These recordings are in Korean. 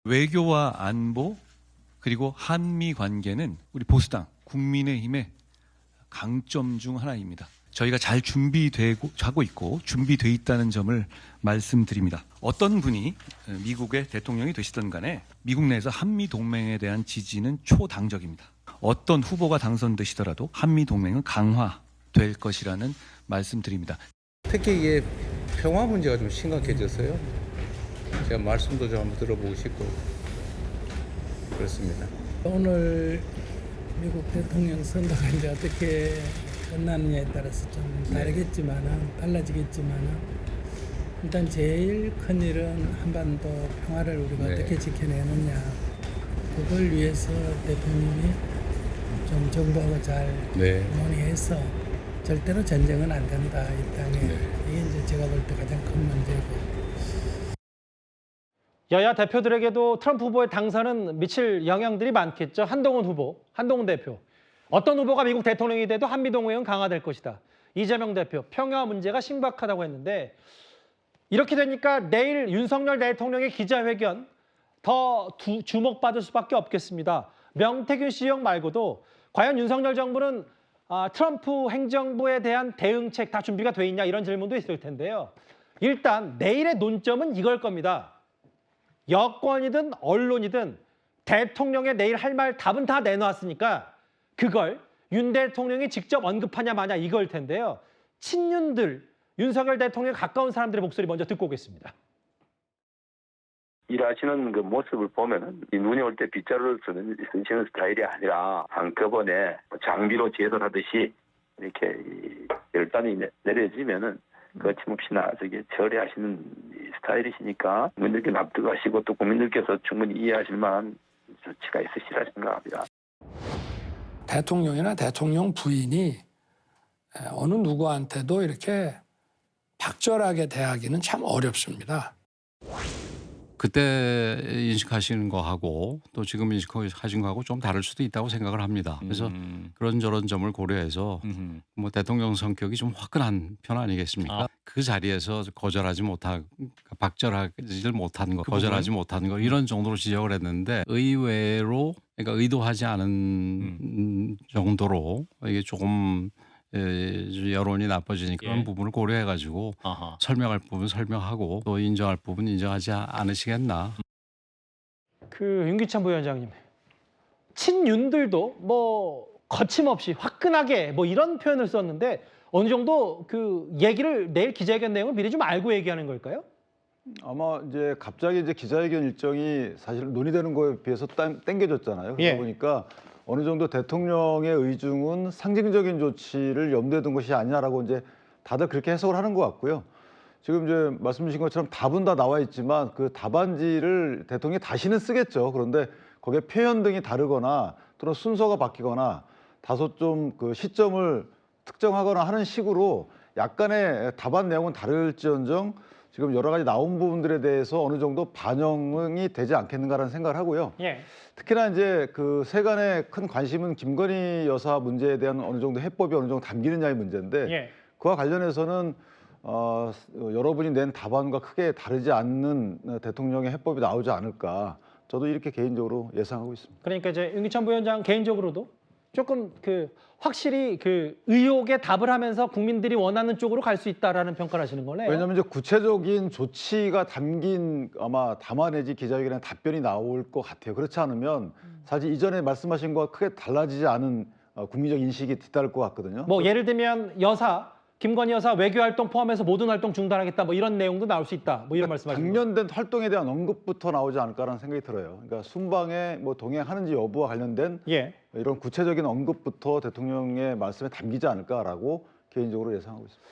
외교와 안보 그리고 한미 관계는 우리 보수당 국민의힘의 강점 중 하나입니다. 저희가 잘 하고 있고 준비돼 있다는 점을 말씀드립니다. 어떤 분이 미국의 대통령이 되시던 간에 미국 내에서 한미 동맹에 대한 지지는 초당적입니다. 어떤 후보가 당선되시더라도 한미 동맹은 강화될 것이라는 말씀드립니다. 특히 이게 평화 문제가 좀 심각해져서요. 제가 말씀도 좀 한번 들어보고 싶고 그렇습니다. 오늘 미국 대통령 선거가 이제 어떻게 끝나느냐에 따라서 좀 다르겠지만은 달라지겠지만은 일단 제일 큰 일은 한반도 평화를 우리가 어떻게 지켜내느냐 그걸 위해서 대통령이 좀 정부하고 잘 논의해서 절대로 전쟁은 안 된다 이 땅에 이게 이제 제가 볼 때 가장 큰 문제고. 여야 대표들에게도 트럼프 후보의 당선은 미칠 영향들이 많겠죠. 한동훈 후보, 한동훈 대표. 어떤 후보가 미국 대통령이 돼도 한미동맹은 강화될 것이다. 이재명 대표, 평화 문제가 심각하다고 했는데 이렇게 되니까 내일 윤석열 대통령의 기자회견 더 주목받을 수밖에 없겠습니다. 명태균 시형 말고도 과연 윤석열 정부는 트럼프 행정부에 대한 대응책 다 준비가 돼 있냐 이런 질문도 있을 텐데요. 일단 내일의 논점은 이걸 겁니다. 여권이든 언론이든 대통령의 내일 할 말 답은 다 내놓았으니까 그걸 윤 대통령이 직접 언급하냐 마냐 이걸 텐데요. 친윤들, 윤석열 대통령에 가까운 사람들의 목소리 먼저 듣고 오겠습니다. 일하시는 그 모습을 보면은 눈이 올 때 빗자루를 쓰시는 스타일이 아니라 한꺼번에 장비로 제설하듯이 이렇게 열단이 내려지면은 거침없이 나서게 처리하시는 스타일이시니까 국민들께 납득하시고 또 국민들께서 충분히 이해하실 만한 조치가 있으시라 생각합니다. 대통령이나 대통령 부인이 어느 누구한테도 이렇게 박절하게 대하기는 참 어렵습니다. 그때 인식하시는 거하고 또 지금 인식하신 거하고 좀 다를 수도 있다고 생각을 합니다. 그래서 그런저런 점을 고려해서 뭐 대통령 성격이 좀 화끈한 편 아니겠습니까? 그 자리에서 박절하지를 못한 거, 거절하지 못한 거 이런 정도로 지적을 했는데 의외로 그러니까 의도하지 않은 정도로 이게 조금 여론이 나빠지니까 그런 부분을 고려해가지고 설명할 부분 설명하고 또 인정할 부분 인정하지 않으시겠나. 그 윤기찬 부위원장님, 친윤들도 뭐 거침없이 화끈하게 뭐 이런 표현을 썼는데 어느 정도 그 얘기를 내일 기자회견 내용을 미리 좀 알고 얘기하는 걸까요? 아마 이제 갑자기 이제 기자회견 일정이 사실 논의되는 거에 비해서 땡겨졌잖아요. 그러다 보니까 어느 정도 대통령의 의중은 상징적인 조치를 염두에 둔 것이 아니냐라고 이제 다들 그렇게 해석을 하는 것 같고요. 지금 이제 말씀 주신 것처럼 답은 다 나와 있지만 그 답안지를 대통령이 다시는 쓰겠죠. 그런데 거기에 표현 등이 다르거나 또는 순서가 바뀌거나 다소 좀 그 시점을 특정하거나 하는 식으로 약간의 답안 내용은 다를지언정 지금 여러 가지 나온 부분들에 대해서 어느 정도 반영이 되지 않겠는가라는 생각을 하고요. 특히나 이제 그 세간의 큰 관심은 김건희 여사 문제에 대한 어느 정도 해법이 어느 정도 담기느냐의 문제인데 그와 관련해서는 여러분이 낸 답안과 크게 다르지 않는 대통령의 해법이 나오지 않을까. 저도 이렇게 개인적으로 예상하고 있습니다. 그러니까 이제 윤기찬 부위원장 개인적으로도 조금 그 확실히 그 의혹에 답을 하면서 국민들이 원하는 쪽으로 갈 수 있다라는 평가를 하시는 거네요. 왜냐하면 이제 구체적인 조치가 담긴 아마 담화 내지 기자회견에 답변이 나올 것 같아요. 그렇지 않으면 사실 이전에 말씀하신 것과 크게 달라지지 않은 국민적 인식이 뒤따를 것 같거든요. 뭐 예를 들면 김건희 여사 외교 활동 포함해서 모든 활동 중단하겠다 뭐 이런 내용도 나올 수 있다. 뭐 이런 말씀하시는 거예요. 관련된 활동에 대한 언급부터 나오지 않을까라는 생각이 들어요. 그러니까 순방에 뭐 동행하는지 여부와 관련된 이런 구체적인 언급부터 대통령의 말씀에 담기지 않을까라고 개인적으로 예상하고 있습니다.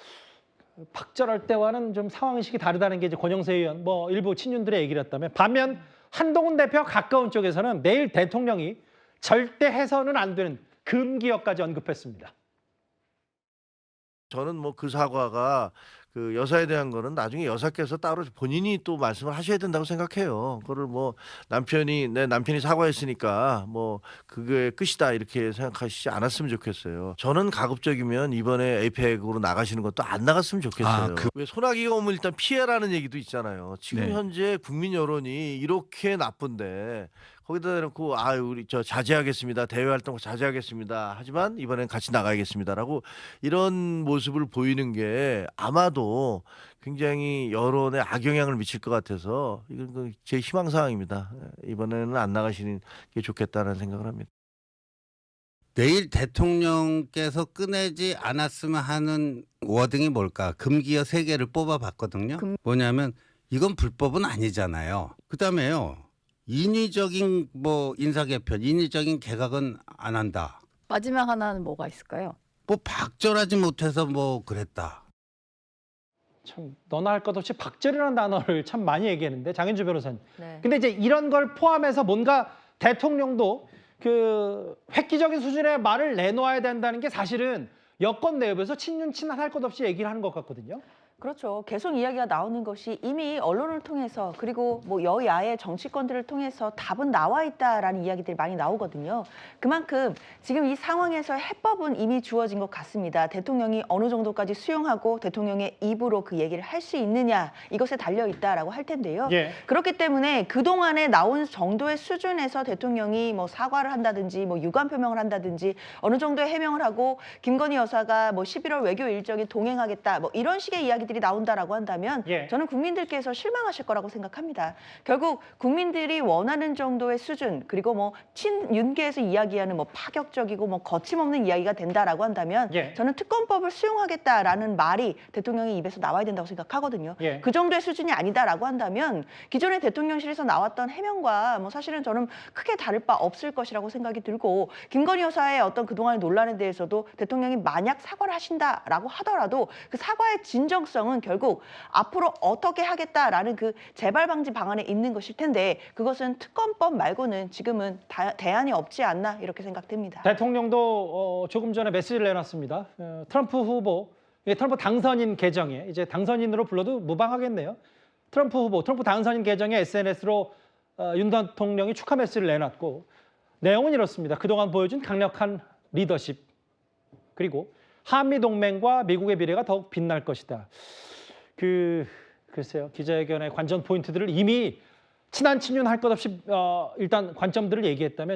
박절할 때와는 좀 상황식이 다르다는 게 이제 권영세 의원 뭐 일부 친윤들의 얘기였다면 반면 한동훈 대표와 가까운 쪽에서는 내일 대통령이 절대 해서는 안 되는 금기어까지 언급했습니다. 저는 뭐 그 사과가 그 여사에 대한 거는 나중에 여사께서 따로 본인이 또 말씀을 하셔야 된다고 생각해요. 그거를 뭐 내 남편이 사과했으니까 뭐 그게 끝이다 이렇게 생각하시지 않았으면 좋겠어요. 저는 가급적이면 이번에 에이펙으로 나가시는 것도 안 나갔으면 좋겠어요. 왜 소나기가 오면 일단 피해라는 얘기도 있잖아요. 지금 네. 현재 국민 여론이 이렇게 나쁜데 거기다 대놓고 우리 저 자제하겠습니다. 대외 활동 자제하겠습니다. 하지만 이번엔 같이 나가야겠습니다라고 이런 모습을 보이는 게 아마도 굉장히 여론에 악영향을 미칠 것 같아서 이건 제 희망 사항입니다. 이번에는 안 나가시는 게 좋겠다는 생각을 합니다. 내일 대통령께서 꺼내지 않았으면 하는 워딩이 뭘까? 금기어 3개를 뽑아봤거든요. 뭐냐면 이건 불법은 아니잖아요. 그다음에요. 인위적인 뭐 인사 개편, 인위적인 개각은 안 한다. 마지막 하나는 뭐가 있을까요? 뭐 박절하지 못해서 뭐 그랬다. 참 너나 할 것 없이 박절이라는 단어를 참 많이 얘기했는데 장현주 변호사님. 네. 근데 이제 이런 걸 포함해서 뭔가 대통령도 그 획기적인 수준의 말을 내놓아야 된다는 게 사실은 여권 내부에서 친윤 친한 할 것 없이 얘기를 하는 것 같거든요. 그렇죠. 계속 이야기가 나오는 것이 이미 언론을 통해서 그리고 뭐 여야의 정치권들을 통해서 답은 나와 있다라는 이야기들이 많이 나오거든요. 그만큼 지금 이 상황에서 해법은 이미 주어진 것 같습니다. 대통령이 어느 정도까지 수용하고 대통령의 입으로 그 얘기를 할 수 있느냐 이것에 달려 있다라고 할 텐데요. 예. 그렇기 때문에 그동안에 나온 정도의 수준에서 대통령이 뭐 사과를 한다든지 뭐 유감 표명을 한다든지 어느 정도의 해명을 하고 김건희 여사가 뭐 11월 외교 일정에 동행하겠다 뭐 이런 식의 이야기들이 나온다라고 한다면 예. 저는 국민들께서 실망하실 거라고 생각합니다. 결국 국민들이 원하는 정도의 수준 그리고 뭐 친윤계에서 이야기하는 뭐 파격적이고 뭐 거침없는 이야기가 된다라고 한다면 예. 저는 특검법을 수용하겠다라는 말이 대통령의 입에서 나와야 된다고 생각하거든요. 예. 그 정도의 수준이 아니다라고 한다면 기존의 대통령실에서 나왔던 해명과 뭐 사실은 저는 크게 다를 바 없을 것이라고 생각이 들고 김건희 여사의 어떤 그동안의 논란에 대해서도 대통령이 만약 사과를 하신다라고 하더라도 그 사과의 진정성은 결국 앞으로 어떻게 하겠다라는 그 재발 방지 방안에 있는 것일 텐데 그것은 특검법 말고는 지금은 대안이 없지 않나 이렇게 생각됩니다. 대통령도 조금 전에 메시지를 내놨습니다. 트럼프 후보, 트럼프 당선인 계정에 이제 당선인으로 불러도 무방하겠네요. 트럼프 후보, 트럼프 당선인 계정에 SNS로 윤 대통령이 축하 메시지를 내놨고 내용은 이렇습니다. 그동안 보여준 강력한 리더십 그리고 한미동맹과 미국의 미래가 더욱 빛날 것이다. 글쎄요. 기자회견의 관전 포인트들을 이미 친한 친윤 할 것 없이 일단 관점들을 얘기했다면